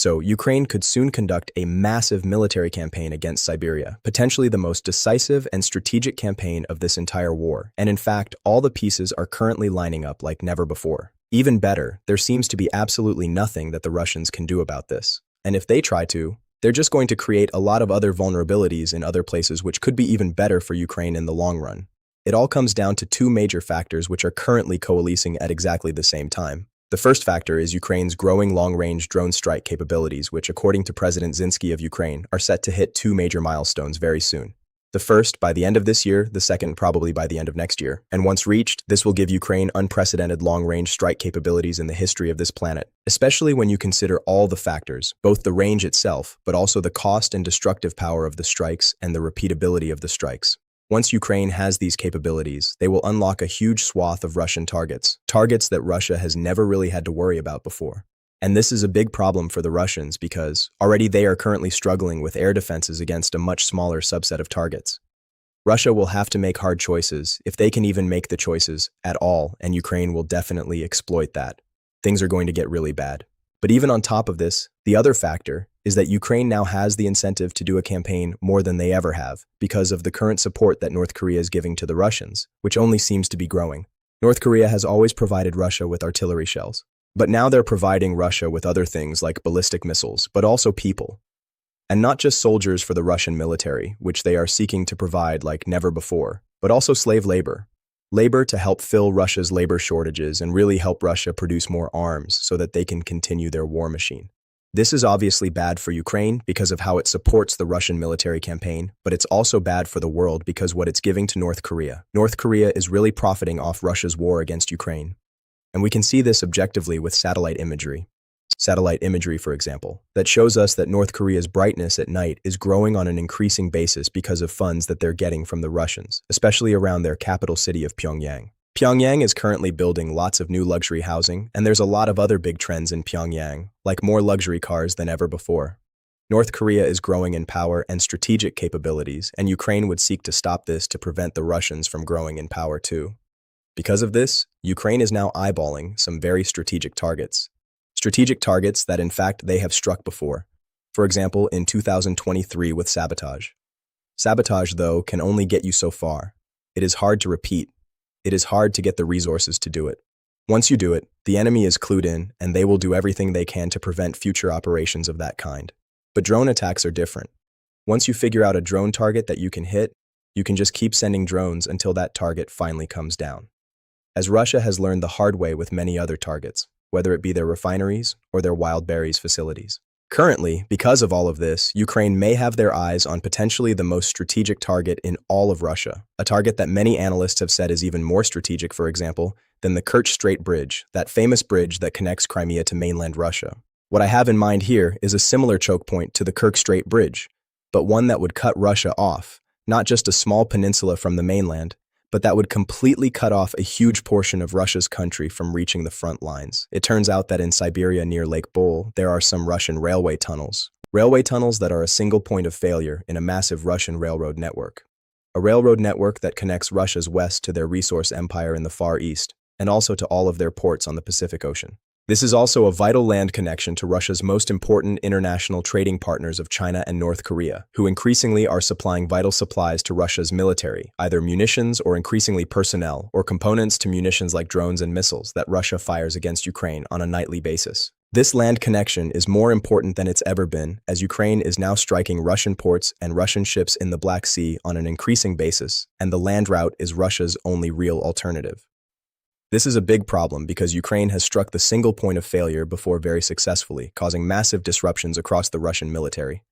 So, Ukraine could soon conduct a massive military campaign against Siberia, potentially the most decisive and strategic campaign of this entire war. And in fact, all the pieces are currently lining up like never before. Even better, there seems to be absolutely nothing that the Russians can do about this. And if they try to, they're just going to create a lot of other vulnerabilities in other places which could be even better for Ukraine in the long run. It all comes down to two major factors which are currently coalescing at exactly the same time. The first factor is Ukraine's growing long-range drone strike capabilities, which, according to President Zelensky of Ukraine, are set to hit two major milestones very soon. The first by the end of this year, the second probably by the end of next year. And once reached, this will give Ukraine unprecedented long-range strike capabilities in the history of this planet, especially when you consider all the factors, both the range itself, but also the cost and destructive power of the strikes and the repeatability of the strikes. Once Ukraine has these capabilities, they will unlock a huge swath of Russian targets that Russia has never really had to worry about before. And this is a big problem for the Russians because already they are currently struggling with air defenses against a much smaller subset of targets. Russia will have to make hard choices, if they can even make the choices at all, and Ukraine will definitely exploit that. Things are going to get really bad. But even on top of this, the other factor is that Ukraine now has the incentive to do a campaign more than they ever have because of the current support that North Korea is giving to the Russians, which only seems to be growing. North Korea has always provided Russia with artillery shells, but now they're providing Russia with other things like ballistic missiles, but also people. And not just soldiers for the Russian military, which they are seeking to provide like never before, but also slave labor. Labor to help fill Russia's labor shortages and really help Russia produce more arms so that they can continue their war machine. This is obviously bad for Ukraine because of how it supports the Russian military campaign, but it's also bad for the world because what it's giving to North Korea. North Korea is really profiting off Russia's war against Ukraine. And we can see this objectively with satellite imagery. Satellite imagery, for example, that shows us that North Korea's brightness at night is growing on an increasing basis because of funds that they're getting from the Russians, especially around their capital city of Pyongyang. Pyongyang is currently building lots of new luxury housing, and there's a lot of other big trends in Pyongyang, like more luxury cars than ever before. North Korea is growing in power and strategic capabilities, and Ukraine would seek to stop this to prevent the Russians from growing in power too. Because of this, Ukraine is now eyeballing some very strategic targets. Strategic targets that in fact they have struck before. For example, in 2023 with sabotage. Sabotage, though, can only get you so far. It is hard to repeat. It is hard to get the resources to do it. Once you do it, the enemy is clued in, and they will do everything they can to prevent future operations of that kind. But drone attacks are different. Once you figure out a drone target that you can hit, you can just keep sending drones until that target finally comes down. As Russia has learned the hard way with many other targets, whether it be their refineries or their wild berries facilities. Currently, because of all of this, Ukraine may have their eyes on potentially the most strategic target in all of Russia, a target that many analysts have said is even more strategic, for example, than the Kerch Strait Bridge, that famous bridge that connects Crimea to mainland Russia. What I have in mind here is a similar choke point to the Kerch Strait Bridge, but one that would cut Russia off, not just a small peninsula from the mainland, but that would completely cut off a huge portion of Russia's country from reaching the front lines. It turns out that in Siberia near Lake Bol, there are some Russian railway tunnels. Railway tunnels that are a single point of failure in a massive Russian railroad network. A railroad network that connects Russia's west to their resource empire in the Far East, and also to all of their ports on the Pacific Ocean. This is also a vital land connection to Russia's most important international trading partners of China and North Korea, who increasingly are supplying vital supplies to Russia's military, either munitions or increasingly personnel, or components to munitions like drones and missiles that Russia fires against Ukraine on a nightly basis. This land connection is more important than it's ever been, as Ukraine is now striking Russian ports and Russian ships in the Black Sea on an increasing basis, and the land route is Russia's only real alternative. This is a big problem because Ukraine has struck the single point of failure before very successfully, causing massive disruptions across the Russian military.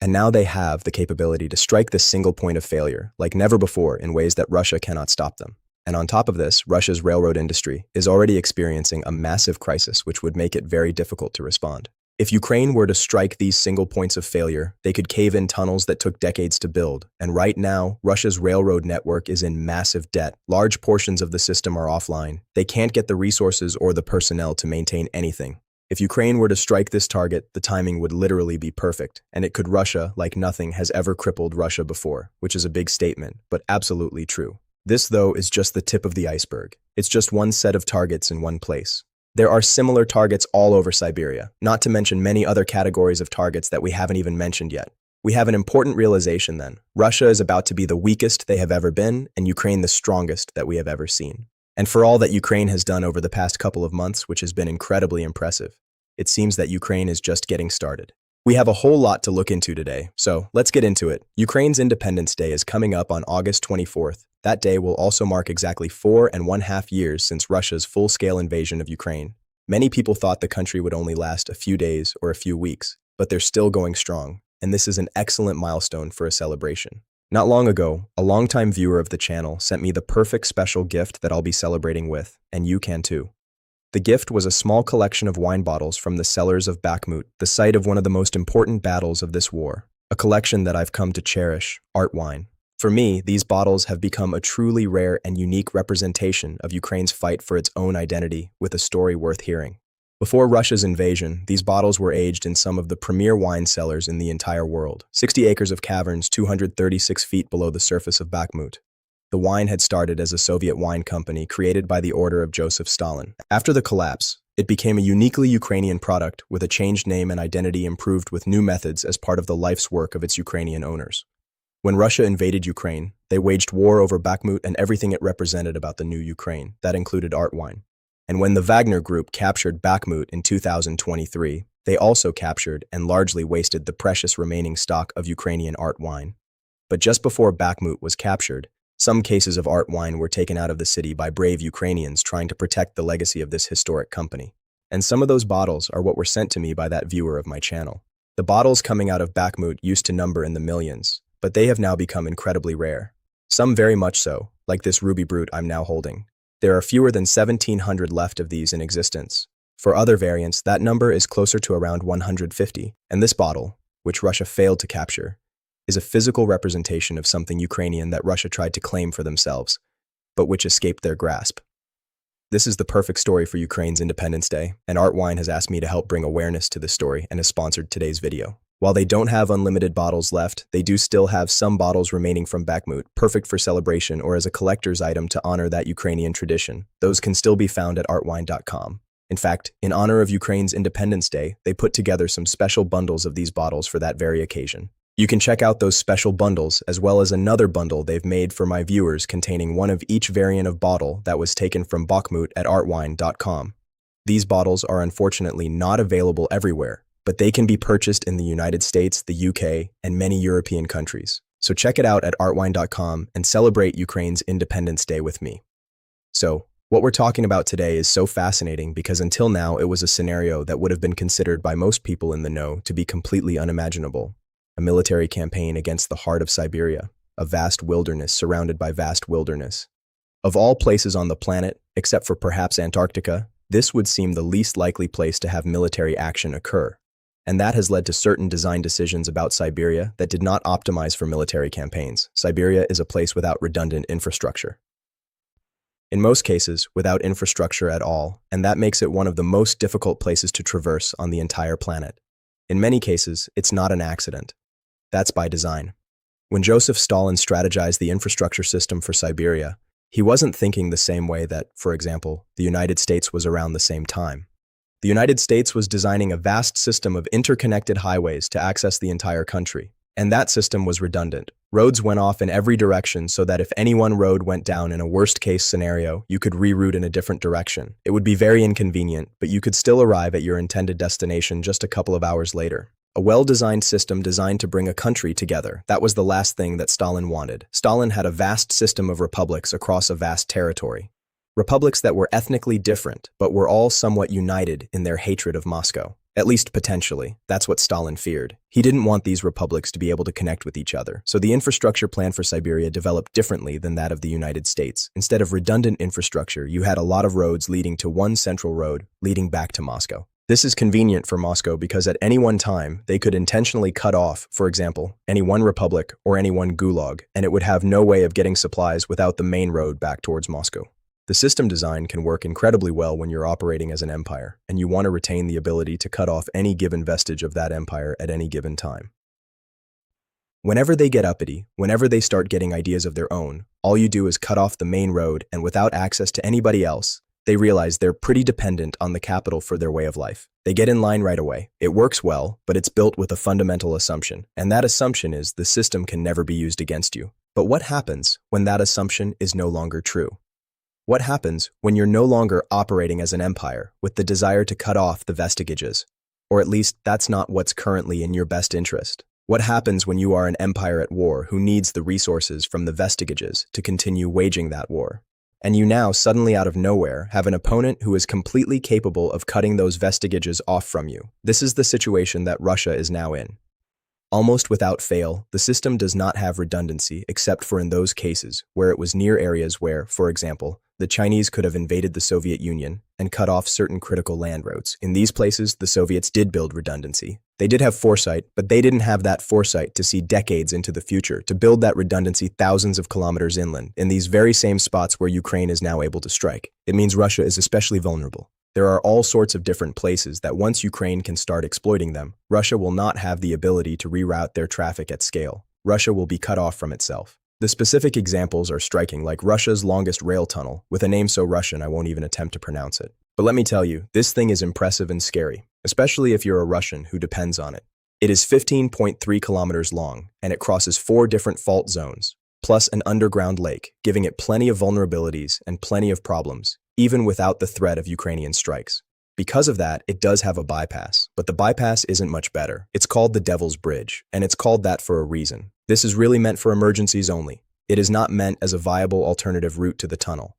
And now they have the capability to strike this single point of failure like never before in ways that Russia cannot stop them. And on top of this, Russia's railroad industry is already experiencing a massive crisis which would make it very difficult to respond. If Ukraine were to strike these single points of failure, they could cave in tunnels that took decades to build. And right now, Russia's railroad network is in massive debt. Large portions of the system are offline. They can't get the resources or the personnel to maintain anything. If Ukraine were to strike this target, the timing would literally be perfect, and it could Russia like nothing has ever crippled Russia before, which is a big statement, but absolutely true. This, though, is just the tip of the iceberg. It's just one set of targets in one place. There are similar targets all over Siberia, not to mention many other categories of targets that we haven't even mentioned yet. We have an important realization then. Russia is about to be the weakest they have ever been, and Ukraine the strongest that we have ever seen. And for all that Ukraine has done over the past couple of months, which has been incredibly impressive, it seems that Ukraine is just getting started. We have a whole lot to look into today, so let's get into it. Ukraine's Independence Day is coming up on August 24th. That day will also mark exactly 4.5 years since Russia's full-scale invasion of Ukraine. Many people thought the country would only last a few days or a few weeks, but they're still going strong, and this is an excellent milestone for a celebration. Not long ago, a longtime viewer of the channel sent me the perfect special gift that I'll be celebrating with, and you can too. The gift was a small collection of wine bottles from the cellars of Bakhmut, the site of one of the most important battles of this war. A collection that I've come to cherish, art wine. For me, these bottles have become a truly rare and unique representation of Ukraine's fight for its own identity, with a story worth hearing. Before Russia's invasion, these bottles were aged in some of the premier wine cellars in the entire world, 60 acres of caverns 236 feet below the surface of Bakhmut. The wine had started as a Soviet wine company created by the order of Joseph Stalin. After the collapse, it became a uniquely Ukrainian product with a changed name and identity improved with new methods as part of the life's work of its Ukrainian owners. When Russia invaded Ukraine, they waged war over Bakhmut and everything it represented about the new Ukraine. That included art wine. And when the Wagner Group captured Bakhmut in 2023, they also captured and largely wasted the precious remaining stock of Ukrainian art wine. But just before Bakhmut was captured, some cases of art wine were taken out of the city by brave Ukrainians trying to protect the legacy of this historic company. And some of those bottles are what were sent to me by that viewer of my channel. The bottles coming out of Bakhmut used to number in the millions, but they have now become incredibly rare. Some very much so, like this Ruby Brut I'm now holding. There are fewer than 1,700 left of these in existence. For other variants, that number is closer to around 150, and this bottle, which Russia failed to capture, is a physical representation of something Ukrainian that Russia tried to claim for themselves, but which escaped their grasp. This is the perfect story for Ukraine's Independence Day, and Art Wine has asked me to help bring awareness to this story and has sponsored today's video. While they don't have unlimited bottles left, they do still have some bottles remaining from Bakhmut, perfect for celebration or as a collector's item to honor that Ukrainian tradition. Those can still be found at artwine.com. In fact, in honor of Ukraine's Independence Day, they put together some special bundles of these bottles for that very occasion. You can check out those special bundles, as well as another bundle they've made for my viewers containing one of each variant of bottle that was taken from Bakhmut at artwine.com. These bottles are unfortunately not available everywhere, but they can be purchased in the United States, the UK, and many European countries. So check it out at artwine.com and celebrate Ukraine's Independence Day with me. So, what we're talking about today is so fascinating because until now it was a scenario that would have been considered by most people in the know to be completely unimaginable. A military campaign against the heart of Siberia, a vast wilderness surrounded by vast wilderness. Of all places on the planet, except for perhaps Antarctica, this would seem the least likely place to have military action occur. And that has led to certain design decisions about Siberia that did not optimize for military campaigns. Siberia is a place without redundant infrastructure. In most cases, without infrastructure at all, and that makes it one of the most difficult places to traverse on the entire planet. In many cases, it's not an accident. That's by design. When Joseph Stalin strategized the infrastructure system for Siberia, he wasn't thinking the same way that, for example, the United States was around the same time. The United States was designing a vast system of interconnected highways to access the entire country, and that system was redundant. Roads went off in every direction so that if any one road went down in a worst-case scenario, you could reroute in a different direction. It would be very inconvenient, but you could still arrive at your intended destination just a couple of hours later. A well-designed system designed to bring a country together. That was the last thing that Stalin wanted. Stalin had a vast system of republics across a vast territory. Republics that were ethnically different, but were all somewhat united in their hatred of Moscow. At least potentially. That's what Stalin feared. He didn't want these republics to be able to connect with each other. So the infrastructure plan for Siberia developed differently than that of the United States. Instead of redundant infrastructure, you had a lot of roads leading to one central road leading back to Moscow. This is convenient for Moscow because at any one time, they could intentionally cut off, for example, any one republic or any one gulag, and it would have no way of getting supplies without the main road back towards Moscow. The system design can work incredibly well when you're operating as an empire, and you want to retain the ability to cut off any given vestige of that empire at any given time. Whenever they get uppity, whenever they start getting ideas of their own, all you do is cut off the main road, and without access to anybody else, They realize they're pretty dependent on the capital for their way of life. They get in line right away. It works well, but it's built with a fundamental assumption, and that assumption is the system can never be used against you. But what happens when that assumption is no longer true? What happens when you're no longer operating as an empire with the desire to cut off the vestiges? Or at least that's not what's currently in your best interest. What happens when you are an empire at war who needs the resources from the vestiges to continue waging that war? And you now, suddenly out of nowhere, have an opponent who is completely capable of cutting those vestiges off from you. This is the situation that Russia is now in. Almost without fail, the system does not have redundancy except for in those cases where it was near areas where, for example, the Chinese could have invaded the Soviet Union and cut off certain critical land routes. In these places, the Soviets did build redundancy. They did have foresight, but they didn't have that foresight to see decades into the future, to build that redundancy thousands of kilometers inland, in these very same spots where Ukraine is now able to strike. It means Russia is especially vulnerable. There are all sorts of different places that once Ukraine can start exploiting them, Russia will not have the ability to reroute their traffic at scale. Russia will be cut off from itself. The specific examples are striking, like Russia's longest rail tunnel, with a name so Russian I won't even attempt to pronounce it. But let me tell you, this thing is impressive and scary, especially if you're a Russian who depends on it. It is 15.3 kilometers long, and it crosses 4 different fault zones, plus an underground lake, giving it plenty of vulnerabilities and plenty of problems, even without the threat of Ukrainian strikes. Because of that, it does have a bypass, but the bypass isn't much better. It's called the Devil's Bridge, and it's called that for a reason. This is really meant for emergencies only. It is not meant as a viable alternative route to the tunnel.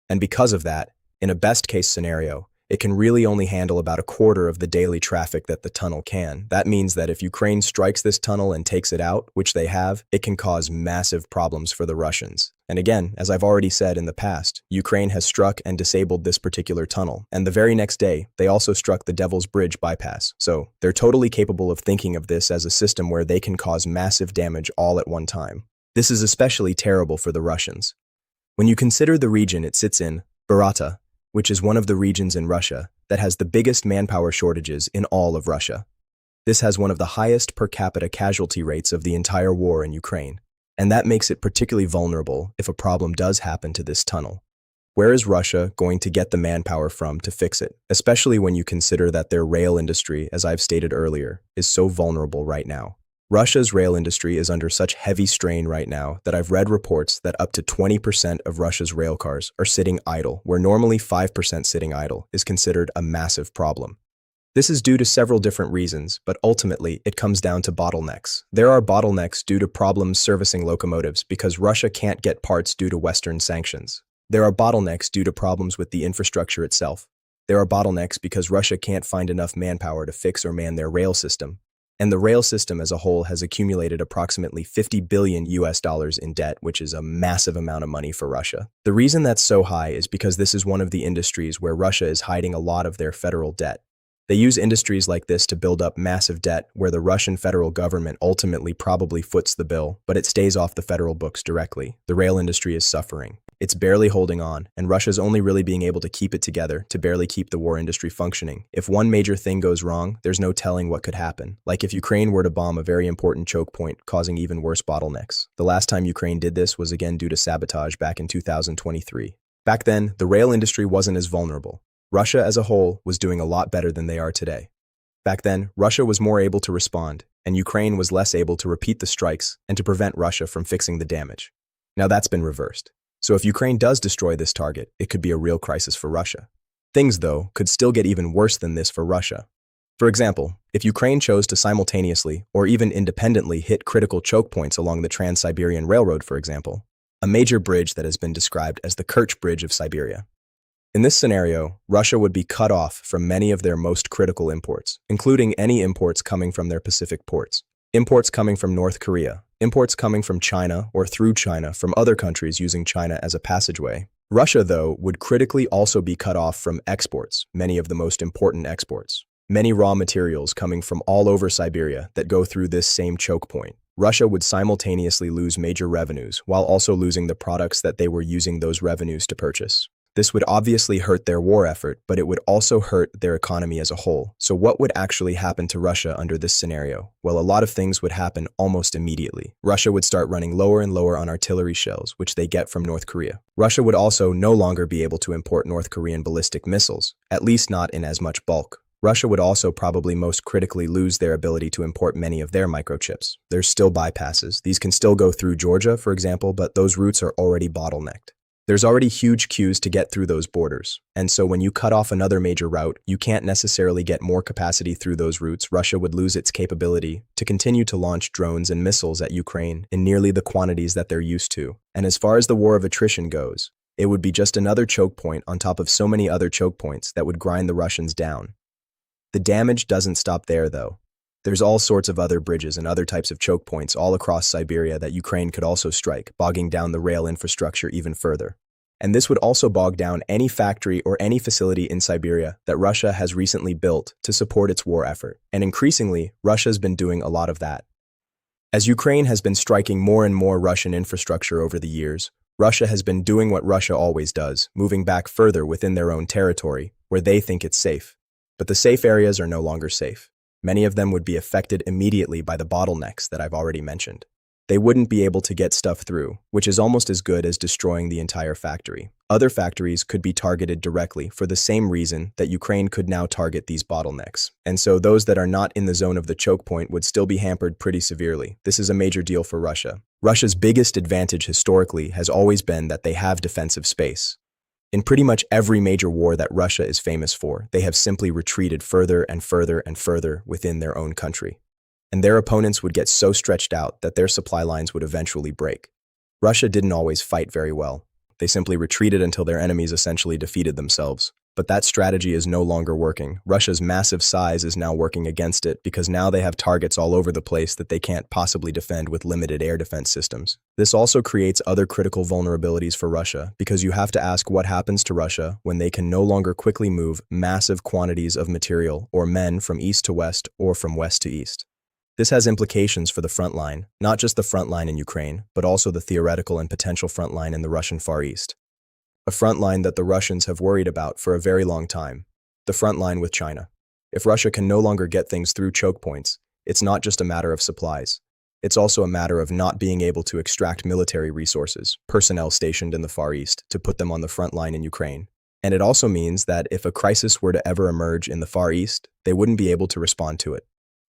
And because of that, in a best-case scenario, it can really only handle about a quarter of the daily traffic that the tunnel can. That means that if Ukraine strikes this tunnel and takes it out, which they have, it can cause massive problems for the Russians. And again, as I've already said in the past, Ukraine has struck and disabled this particular tunnel. And the very next day, they also struck the Devil's Bridge bypass. So they're totally capable of thinking of this as a system where they can cause massive damage all at one time. This is especially terrible for the Russians. When you consider the region it sits in, Burata, which is one of the regions in Russia that has the biggest manpower shortages in all of Russia. This has one of the highest per capita casualty rates of the entire war in Ukraine, and that makes it particularly vulnerable if a problem does happen to this tunnel. Where is Russia going to get the manpower from to fix it, especially when you consider that their rail industry, as I've stated earlier, is so vulnerable right now? Russia's rail industry is under such heavy strain right now that I've read reports that up to 20% of Russia's rail cars are sitting idle, where normally 5% sitting idle is considered a massive problem. This is due to several different reasons, but ultimately it comes down to bottlenecks. There are bottlenecks due to problems servicing locomotives because Russia can't get parts due to Western sanctions. There are bottlenecks due to problems with the infrastructure itself. There are bottlenecks because Russia can't find enough manpower to fix or man their rail system. And the rail system as a whole has accumulated approximately $50 billion in debt, which is a massive amount of money for Russia. The reason that's so high is because this is one of the industries where Russia is hiding a lot of their federal debt. They use industries like this to build up massive debt where the Russian federal government ultimately probably foots the bill, but it stays off the federal books directly. The rail industry is suffering. It's barely holding on, and Russia's only really being able to keep it together to barely keep the war industry functioning. If one major thing goes wrong, there's no telling what could happen. Like if Ukraine were to bomb a very important choke point, causing even worse bottlenecks. The last time Ukraine did this was again due to sabotage back in 2023. Back then, the rail industry wasn't as vulnerable. Russia as a whole was doing a lot better than they are today. Back then, Russia was more able to respond, and Ukraine was less able to repeat the strikes and to prevent Russia from fixing the damage. Now that's been reversed. So if Ukraine does destroy this target, it could be a real crisis for Russia. Things, though, could still get even worse than this for Russia. For example, if Ukraine chose to simultaneously or even independently hit critical choke points along the Trans-Siberian Railroad, for example, a major bridge that has been described as the Kerch Bridge of Siberia. In this scenario, Russia would be cut off from many of their most critical imports, including any imports coming from their Pacific ports, imports coming from North Korea, imports coming from China or through China from other countries using China as a passageway. Russia, though, would critically also be cut off from exports, many of the most important exports. Many raw materials coming from all over Siberia that go through this same choke point. Russia would simultaneously lose major revenues while also losing the products that they were using those revenues to purchase. This would obviously hurt their war effort, but it would also hurt their economy as a whole. So what would actually happen to Russia under this scenario? Well, a lot of things would happen almost immediately. Russia would start running lower and lower on artillery shells, which they get from North Korea. Russia would also no longer be able to import North Korean ballistic missiles, at least not in as much bulk. Russia would also probably most critically lose their ability to import many of their microchips. There's still bypasses. These can still go through Georgia, for example, but those routes are already bottlenecked. There's already huge queues to get through those borders, and so when you cut off another major route, you can't necessarily get more capacity through those routes. Russia would lose its capability to continue to launch drones and missiles at Ukraine in nearly the quantities that they're used to. And as far as the war of attrition goes, it would be just another choke point on top of so many other choke points that would grind the Russians down. The damage doesn't stop there, though. There's all sorts of other bridges and other types of choke points all across Siberia that Ukraine could also strike, bogging down the rail infrastructure even further. And this would also bog down any factory or any facility in Siberia that Russia has recently built to support its war effort. And increasingly, Russia's been doing a lot of that. As Ukraine has been striking more and more Russian infrastructure over the years, Russia has been doing what Russia always does, moving back further within their own territory, where they think it's safe. But the safe areas are no longer safe. Many of them would be affected immediately by the bottlenecks that I've already mentioned. They wouldn't be able to get stuff through, which is almost as good as destroying the entire factory. Other factories could be targeted directly for the same reason that Ukraine could now target these bottlenecks. And so those that are not in the zone of the choke point would still be hampered pretty severely. This is a major deal for Russia. Russia's biggest advantage historically has always been that they have defensive space. In pretty much every major war that Russia is famous for, they have simply retreated further and further and further within their own country. And their opponents would get so stretched out that their supply lines would eventually break. Russia didn't always fight very well. They simply retreated until their enemies essentially defeated themselves. But that strategy is no longer working. Russia's massive size is now working against it because now they have targets all over the place that they can't possibly defend with limited air defense systems. This also creates other critical vulnerabilities for Russia because you have to ask what happens to Russia when they can no longer quickly move massive quantities of material or men from east to west or from west to east. This has implications for the front line, not just the front line in Ukraine, but also the theoretical and potential front line in the Russian Far East. A front line that the Russians have worried about for a very long time, the front line with China. If Russia can no longer get things through choke points, it's not just a matter of supplies. It's also a matter of not being able to extract military resources, personnel stationed in the Far East, to put them on the front line in Ukraine. And it also means that if a crisis were to ever emerge in the Far East, they wouldn't be able to respond to it.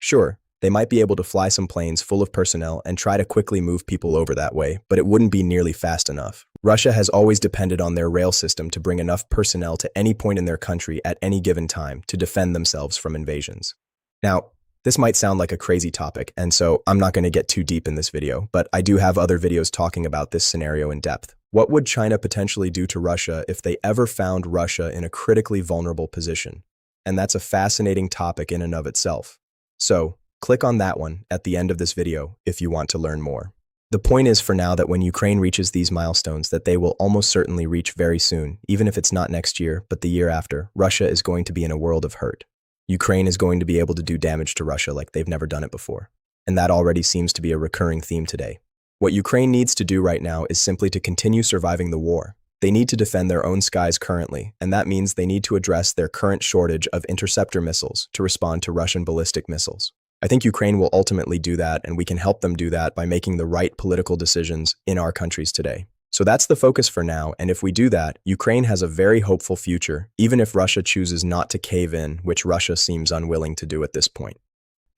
Sure, they might be able to fly some planes full of personnel and try to quickly move people over that way, but it wouldn't be nearly fast enough. Russia has always depended on their rail system to bring enough personnel to any point in their country at any given time to defend themselves from invasions. Now, this might sound like a crazy topic, and so I'm not going to get too deep in this video, but I do have other videos talking about this scenario in depth. What would China potentially do to Russia if they ever found Russia in a critically vulnerable position? And that's a fascinating topic in and of itself. So, click on that one at the end of this video if you want to learn more. The point is for now that when Ukraine reaches these milestones that they will almost certainly reach very soon, even if it's not next year, but the year after, Russia is going to be in a world of hurt. Ukraine is going to be able to do damage to Russia like they've never done it before. And that already seems to be a recurring theme today. What Ukraine needs to do right now is simply to continue surviving the war. They need to defend their own skies currently, and that means they need to address their current shortage of interceptor missiles to respond to Russian ballistic missiles. I think Ukraine will ultimately do that, and we can help them do that by making the right political decisions in our countries today. So that's the focus for now, and if we do that, Ukraine has a very hopeful future, even if Russia chooses not to cave in, which Russia seems unwilling to do at this point.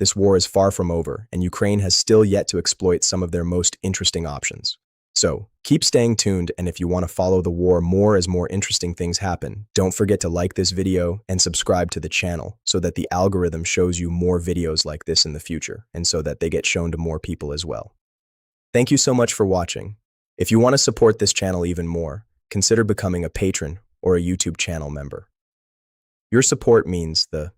This war is far from over, and Ukraine has still yet to exploit some of their most interesting options. So, keep staying tuned, and if you want to follow the war more as more interesting things happen, don't forget to like this video and subscribe to the channel so that the algorithm shows you more videos like this in the future, and so that they get shown to more people as well. Thank you so much for watching. If you want to support this channel even more, consider becoming a patron or a YouTube channel member. Your support means the